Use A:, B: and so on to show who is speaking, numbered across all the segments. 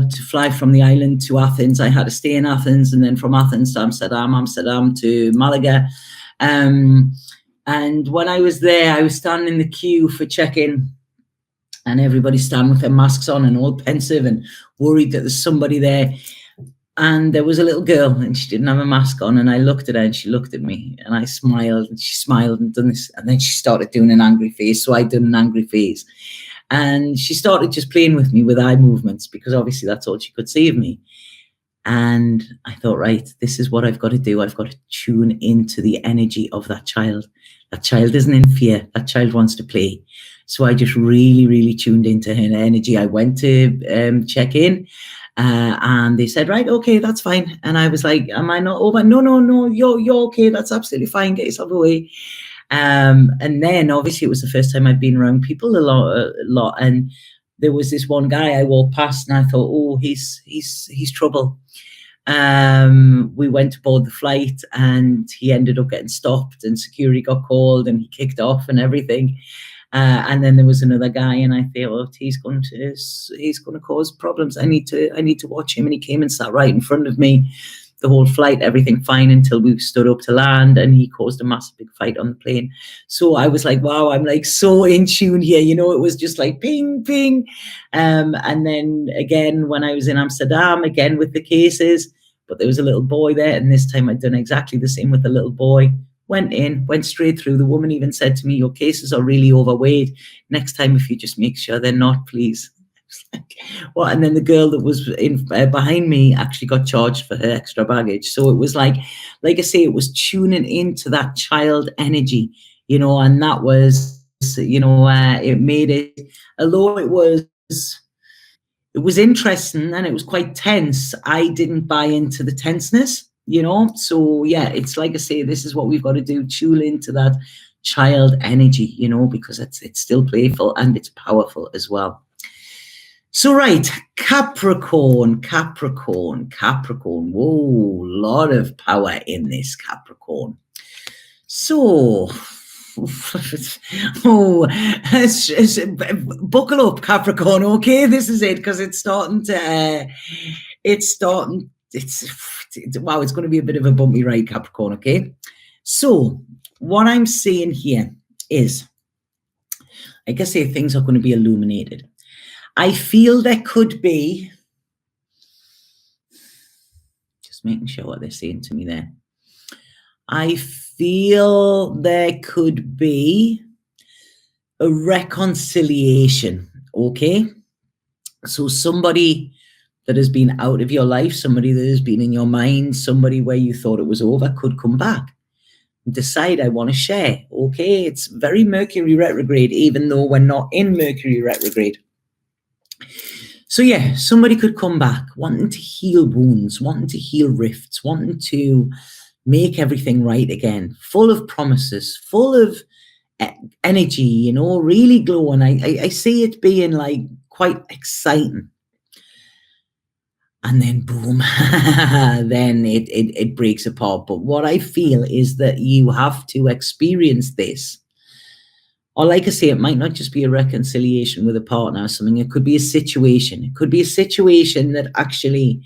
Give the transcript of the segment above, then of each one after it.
A: to fly from the island to Athens. I had to stay in Athens, and then from Athens to Amsterdam, Amsterdam to Malaga. And when I was there, I was standing in the queue for check-in, and everybody's standing with their masks on and all pensive and worried that there's somebody there. And there was a little girl, and she didn't have a mask on, and I looked at her, and she looked at me, and I smiled, and she smiled and done this, and then she started doing an angry face, so I did an angry face. And she started just playing with me with eye movements, because obviously that's all she could see of me. And I thought, right, this is what I've got to do. I've got to tune into the energy of that child. That child isn't in fear. That child wants to play. So I just really, really tuned into her energy. I went to check in, and they said, right, okay, that's fine. And I was like, am I not over? No, you're okay. That's absolutely fine. Get yourself away. And then obviously it was the first time I'd been around people a lot. And there was this one guy I walked past, and I thought, oh, he's trouble. We went aboard the flight, and he ended up getting stopped, and security got called, and he kicked off and everything. And then there was another guy, and I thought, he's going to cause problems. I need to watch him. And he came and sat right in front of me the whole flight, everything fine until we stood up to land, and he caused a massive big fight on the plane. So I was like, wow, I'm like so in tune here. You know, it was just like ping, ping. And then again, when I was in Amsterdam, again with the cases, but there was a little boy there, and this time I'd done exactly the same with the little boy. Went straight through. The woman even said to me, your cases are really overweight. Next time, if you just make sure they're not, please. Like, well, and then the girl that was in behind me actually got charged for her extra baggage. So it was like I say, it was tuning into that child energy, you know, and that was, you know, it made it, although it was interesting and it was quite tense, I didn't buy into the tenseness, you know. So yeah, it's like I say, this is what we've got to do, tune into that child energy, you know, because it's still playful and it's powerful as well. So right, Capricorn. Whoa, a lot of power in this Capricorn. So, buckle up, Capricorn. Okay, this is it, because it's going to be a bit of a bumpy ride, Capricorn. Okay, so what I'm seeing here is, like I say, things are going to be illuminated. I feel there could be, just making sure what they're saying to me there. I feel there could be a reconciliation, okay? So somebody that has been out of your life, somebody that has been in your mind, somebody where you thought it was over could come back and decide, I want to share, okay? It's very Mercury retrograde, even though we're not in Mercury retrograde. So yeah, somebody could come back wanting to heal wounds, wanting to heal rifts, wanting to make everything right again, full of promises, full of energy, you know, really glowing. I see it being like quite exciting. And then boom, then it breaks apart. But what I feel is that you have to experience this. Or like I say, it might not just be a reconciliation with a partner or something. It could be a situation. It could be a situation that actually,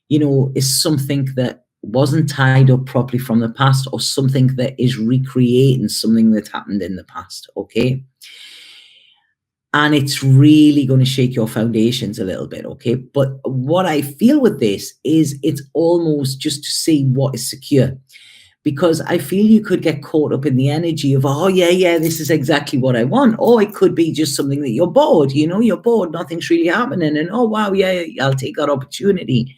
A: you know, is something that wasn't tied up properly from the past, or something that is recreating something that happened in the past, okay? And it's really going to shake your foundations a little bit, okay? But what I feel with this is it's almost just to see what is secure. Because I feel you could get caught up in the energy of, oh, yeah, this is exactly what I want. Or it could be just something that you're bored, you know, you're bored, nothing's really happening. And, oh, wow, yeah, I'll take that opportunity.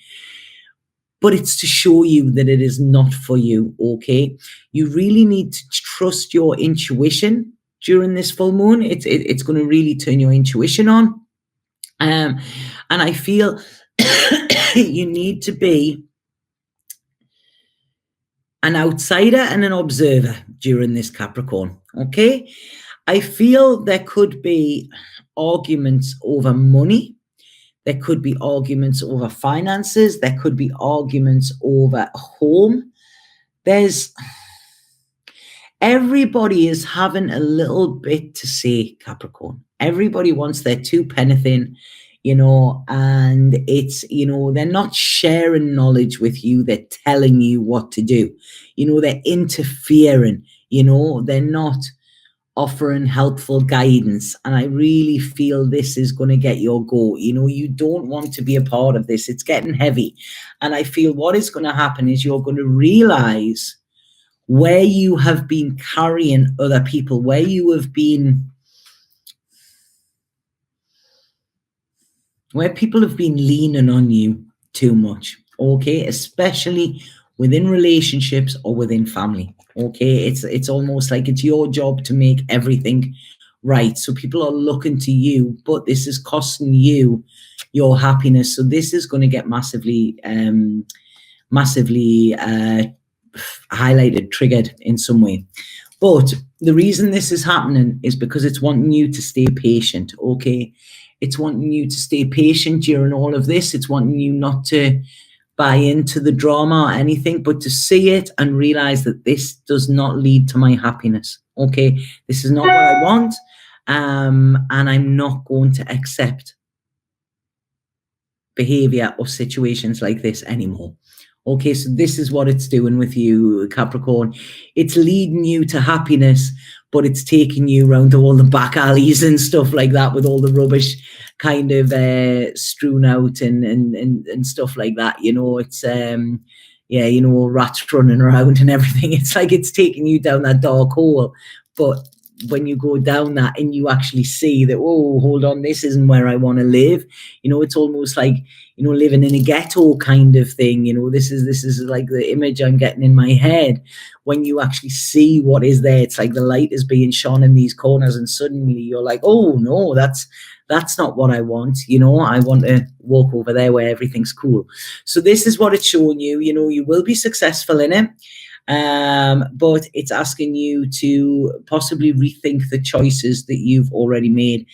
A: But it's to show you that it is not for you, okay? You really need to trust your intuition during this full moon. It's going to really turn your intuition on. And I feel you need to be an outsider and an observer during this Capricorn, okay? I feel there could be arguments over money. There could be arguments over finances. There could be arguments over home. Everybody is having a little bit to say, Capricorn. Everybody wants their two penny thing. you know, and it's, you know, they're not sharing knowledge with you, they're telling you what to do, you know, they're interfering, you know, they're not offering helpful guidance. And I really feel this is going to get your go. You know, you don't want to be a part of this. It's getting heavy. And I feel what is going to happen is you're going to realize where you have been carrying other people, where you have been, where people have been leaning on you too much, okay, especially within relationships or within family, okay. It's almost like it's your job to make everything right, so people are looking to you, but this is costing you your happiness. So this is going to get massively highlighted, triggered in some way. But the reason this is happening is because it's wanting you to stay patient, okay? It's wanting you to stay patient during all of this. It's wanting you not to buy into the drama or anything, but to see it and realize that this does not lead to my happiness, okay? This is not what I want, and I'm not going to accept behavior or situations like this anymore. Okay, so this is what it's doing with you, Capricorn. It's leading you to happiness, but it's taking you around to all the back alleys and stuff like that with all the rubbish kind of strewn out and stuff like that. You know, it's, yeah, you know, rats running around and everything. It's like it's taking you down that dark hole. But when you go down that and you actually see that, oh, hold on, this isn't where I want to live. You know, it's almost like, you know, living in a ghetto kind of thing. You know, this is like the image I'm getting in my head. When you actually see what is there, it's like the light is being shone in these corners, and suddenly you're like, oh no, that's not what I want. You know, I want to walk over there where everything's cool. So this is what it's showing you. You know, you will be successful in it. But it's asking you to possibly rethink the choices that you've already made.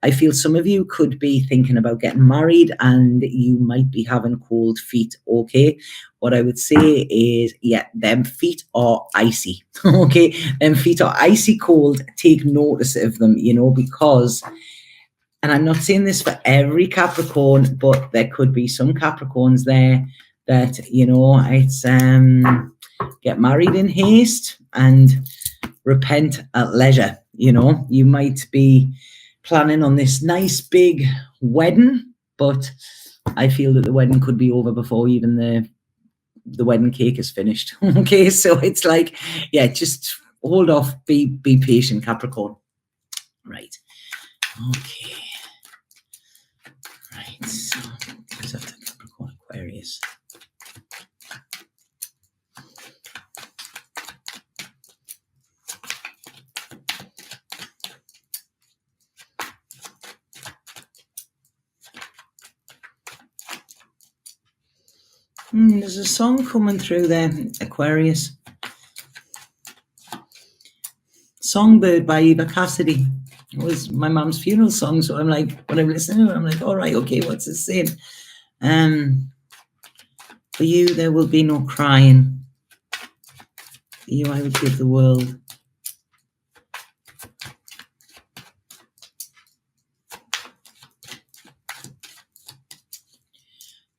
A: I feel some of you could be thinking about getting married and you might be having cold feet, okay? What I would say is, yeah, them feet are icy, okay? Them feet are icy cold. Take notice of them, you know, because, and I'm not saying this for every Capricorn, but there could be some Capricorns there that, you know, it's, get married in haste and repent at leisure. You know, you might be planning on this nice big wedding, but I feel that the wedding could be over before even the wedding cake is finished. Okay, so it's like, yeah, just hold off, be patient, Capricorn. Right. Okay. Right. So there's that Capricorn, Aquarius. There's a song coming through there, Aquarius. Songbird by Eva Cassidy. It was my mum's funeral song, so I'm like, when I'm listening to it, I'm like, all right, okay, what's it saying? For you, there will be no crying. For you, I would give the world.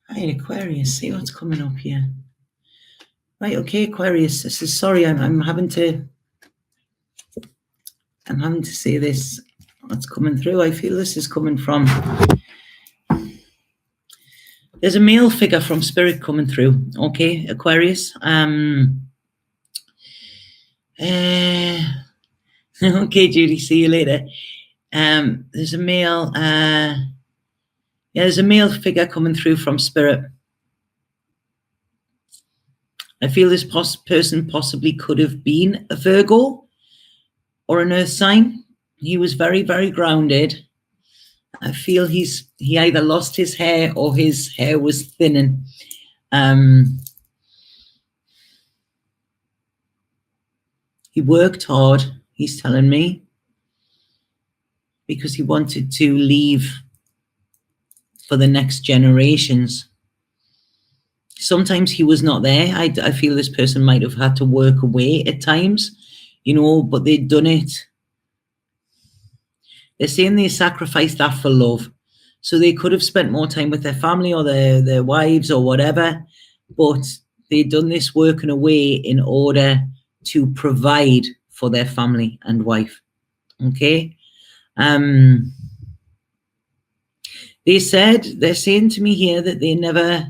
A: Right, Aquarius, see what's coming up here. Right, okay, Aquarius, this is, sorry, I'm having to say this, what's coming through. I feel this is coming from, there's a male figure from spirit coming through, okay, Aquarius. Okay, Judy, see you later. There's a male, there's a male figure coming through from spirit. I feel this person possibly could have been a Virgo or an earth sign. He was very, very grounded. I feel he either lost his hair or his hair was thinning. He worked hard, he's telling me, because he wanted to leave for the next generations. Sometimes he was not there. I feel this person might have had to work away at times, you know, but they'd done it. They're saying they sacrificed that for love. So they could have spent more time with their family or their wives or whatever, but they'd done this work in a way in order to provide for their family and wife. Okay. They're saying to me here that they never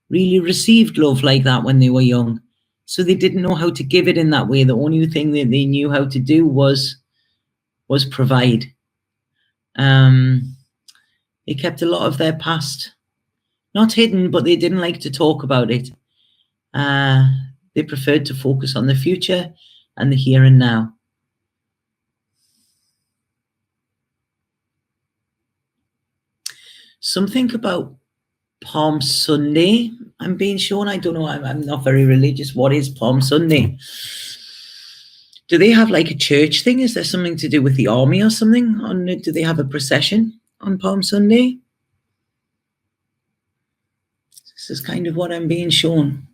A: really received love like that when they were young. So they didn't know how to give it in that way. The only thing that they knew how to do was provide. They kept a lot of their past not hidden, but they didn't like to talk about it. They preferred to focus on the future and the here and now. Something about Palm Sunday, I'm being shown. I don't know. I'm not very religious. What is Palm Sunday? Do they have like a church thing? Is there something to do with the army or something? Do they have a procession on Palm Sunday? This is kind of what I'm being shown.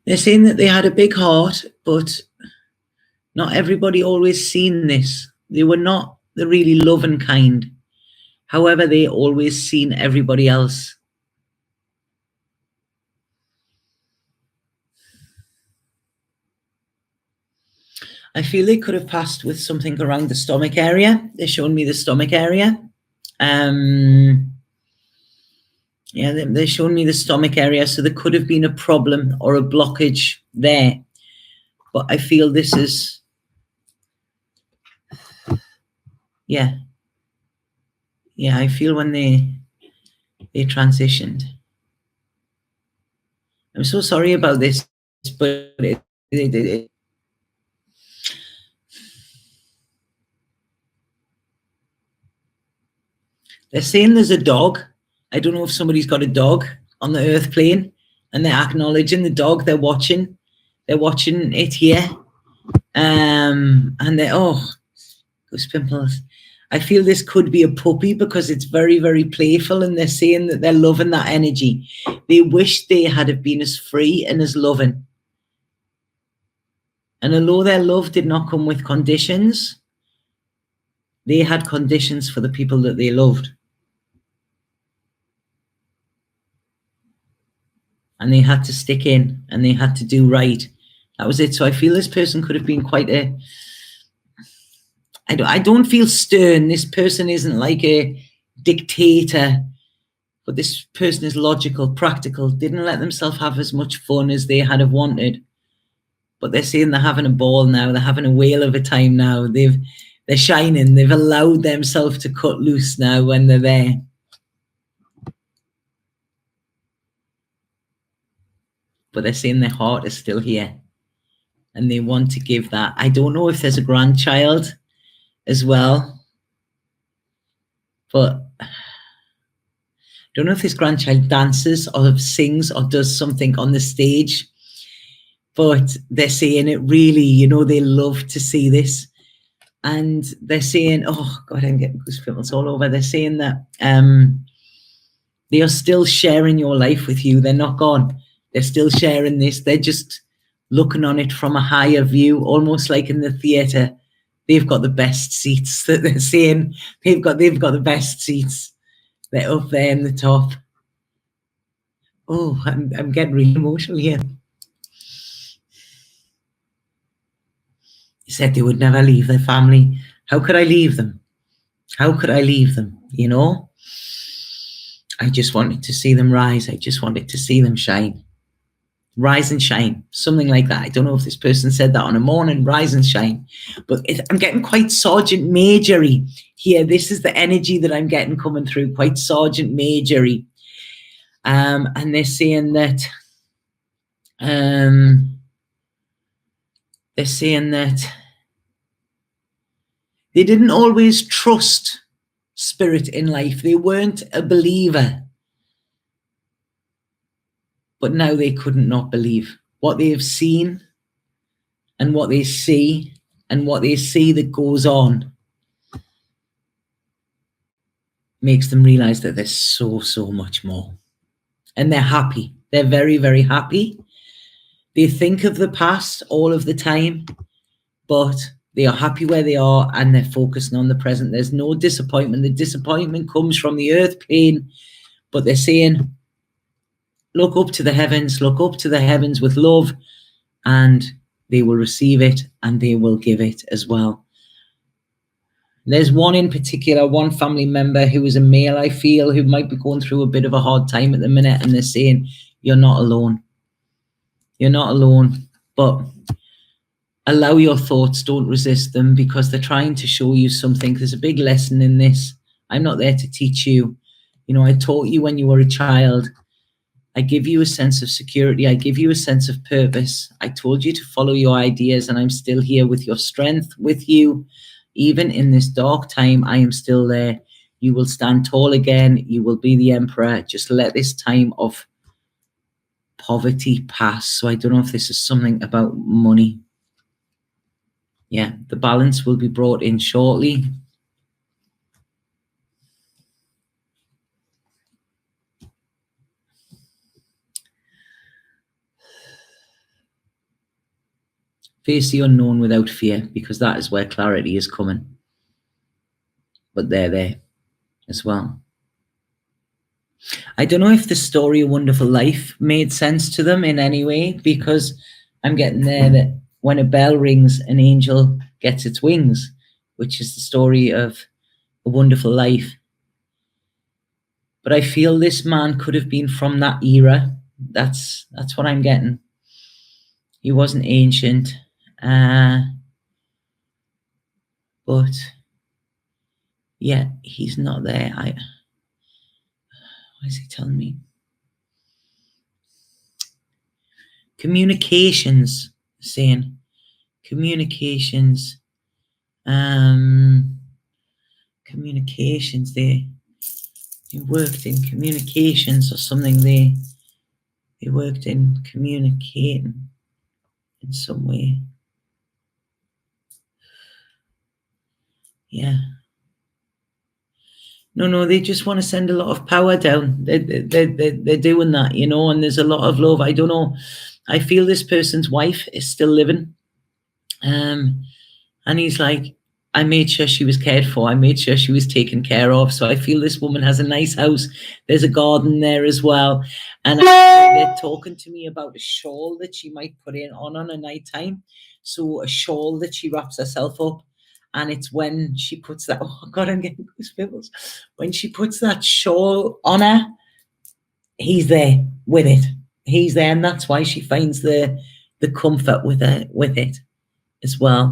A: They're saying that they had a big heart, but not everybody always seen this. They were not the really loving kind. However, they always seen everybody else. I feel they could have passed with something around the stomach area. They're showing me the stomach area. Yeah, they're showing me the stomach area. So there could have been a problem or a blockage there. But I feel this is, yeah, I feel when they transitioned. I'm so sorry about this, but they're saying there's a dog. I don't know if somebody's got a dog on the earth plane and they're acknowledging the dog. They're watching it here. And they're, those pimples. I feel this could be a puppy because it's very, very playful, and they're saying that they're loving that energy. They wish they had have been as free and as loving. And although their love did not come with conditions, they had conditions for the people that they loved. And they had to stick in and they had to do right. That was it. So I feel this person could have been quite I don't feel stern. This person isn't like a dictator, but this person is logical, practical, didn't let themselves have as much fun as they had have wanted. But they're saying they're having a ball now. They're having a whale of a time now. They're shining. They've allowed themselves to cut loose now when they're there. But they're saying their heart is still here and they want to give that. I don't know if there's a grandchild as well, but I don't know if this grandchild dances or sings or does something on the stage, but they're saying it really, they love to see this. And they're saying, oh God, I'm getting goosebumps all over. They're saying that they are still sharing your life with you. They're not gone. They're still sharing this. They're just looking on it from a higher view, almost like in the theatre. They've got the best seats. That they're saying they've got the best seats. They're up there in the top. Oh, I'm getting really emotional here. He said they would never leave their family. How could I leave them? How could I leave them? I just wanted to see them rise. I just wanted to see them shine. Rise and shine, something like that. I don't know if this person said that on a morning, rise and shine, but I'm getting quite Sergeant Majory here. This is the energy that I'm getting coming through, quite Sergeant Majory. And they're saying that, they didn't always trust spirit in life. They weren't a believer. But now they couldn't not believe what they have seen and what they see and what they see that goes on makes them realize that there's so, so much more. And they're happy. They're very, very happy. They think of the past all of the time, but they are happy where they are and they're focusing on the present. There's no disappointment. The disappointment comes from the earth plane, but they're saying, look up to the heavens, look up to the heavens with love, and they will receive it and they will give it as well. There's one in particular, one family member who is a male, I feel, who might be going through a bit of a hard time at the minute, and they're saying, you're not alone. You're not alone, but allow your thoughts, don't resist them, because they're trying to show you something. There's a big lesson in this. I'm not there to teach you. You know, I taught you when you were a child. I give you a sense of security. I give you a sense of purpose. I told you to follow your ideas, and I'm still here with your strength, with you. Even in this dark time, I am still there. You will stand tall again. You will be the emperor. Just let this time of poverty pass. So I don't know if this is something about money. Yeah, the balance will be brought in shortly. Face the unknown without fear, because that is where clarity is coming. But they're there as well. I don't know if the story A Wonderful Life made sense to them in any way, because I'm getting there that when a bell rings, an angel gets its wings, which is the story of A Wonderful Life. But I feel this man could have been from that era. That's what I'm getting. He wasn't ancient. But yeah, he's not there. What is he telling me? Communications, saying communications. Communications. They worked in communications or something. They worked in communicating in some way. Yeah. No, they just want to send a lot of power down. They're doing that, you know, and there's a lot of love. I don't know. I feel this person's wife is still living. And he's like, I made sure she was cared for. I made sure she was taken care of. So I feel this woman has a nice house. There's a garden there as well. And they're talking to me about a shawl that she might put on a nighttime. So a shawl that she wraps herself up. And it's when she puts that, oh God, I'm getting goosebumps. When she puts that shawl on her, he's there with it. He's there. And that's why she finds the comfort with it as well.